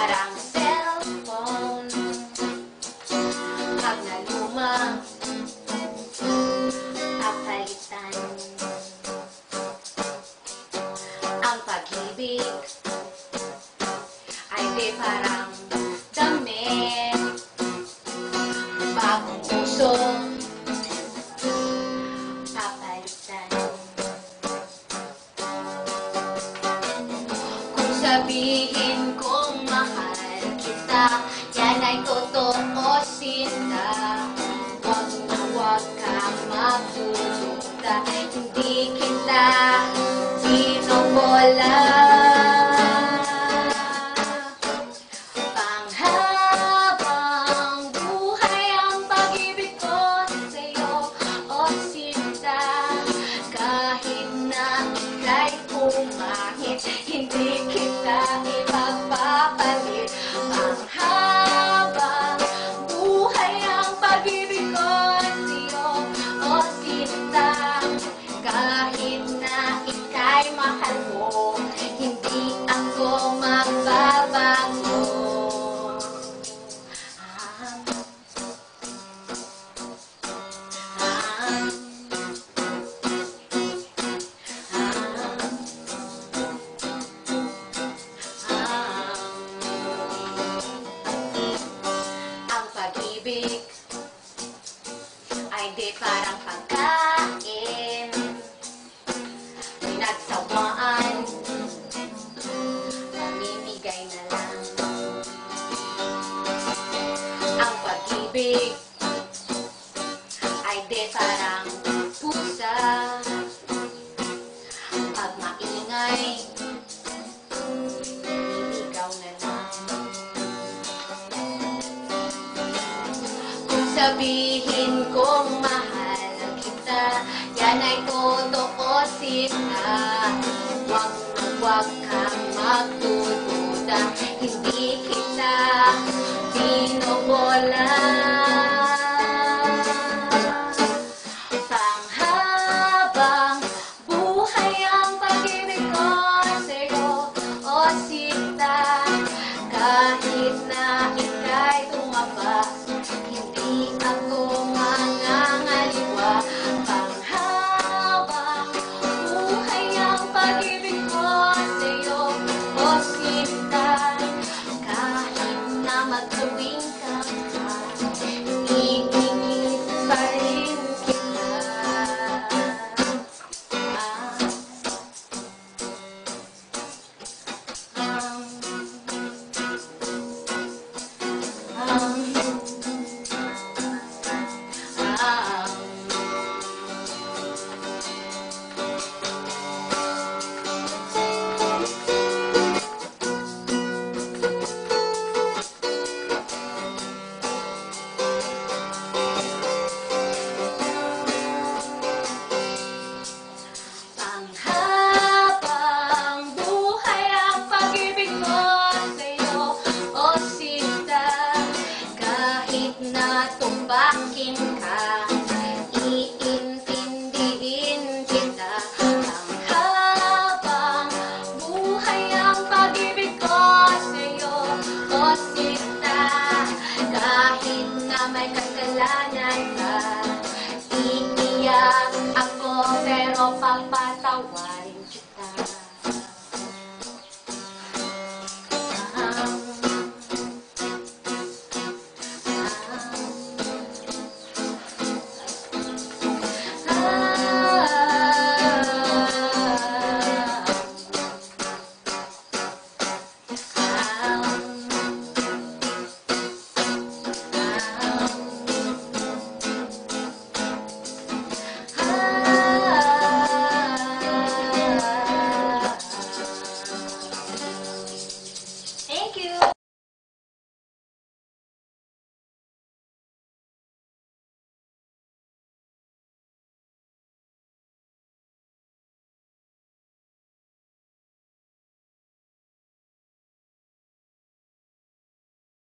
parang cellphone. Pag naluma, papalitan. Ang pag-ibig ay di parang damit. Bagong puso, papalitan. Kung sabihin kong mahal kita, yan ay totoo, sinta. Huwag na huwag kang magdududa, hindi kita binobola. Panghabang buhay ang pag-ibig ko sa'yo, o sinta. Kahit na ika'y pumangit, hindi kita ipagpapalit. Panghabang buhay ang pag-ibig ko sa'yo, o sinta. Kahit na ika'y mahal mo, hindi ako magbabago. Ang pag-ibig ay di parang pagkain, pinagsawaan, namimigay na lang. Ang pag-ibig ay di parang pusa, pag maingay, naliligaw na lang. Kung sabihin kong mahal kita, yan ay totoo, sinta. Huwag na huwag kang magdududa, hindi kita binobola. Panghabang buhay ang pag-ibig ko sa'yo, o sinta. Kahit na ika'y tumaba, hindi ako mangangaliwa. Panghabang buhay ang pag-ibig ko sa'yo, o sinta. Kahit na magtuwing ka pa, iingit pa rin kita. Panghabang buhay ang pag-ibig ko sa'yo, o sinta. Kahit na tumbakin ka, iintindihin kita. Panghabang buhay ang pag-ibig ko sa'yo, o sinta. Kahit na may kasalanan ka, iiyak ako pero papatawarin kita. Thank you.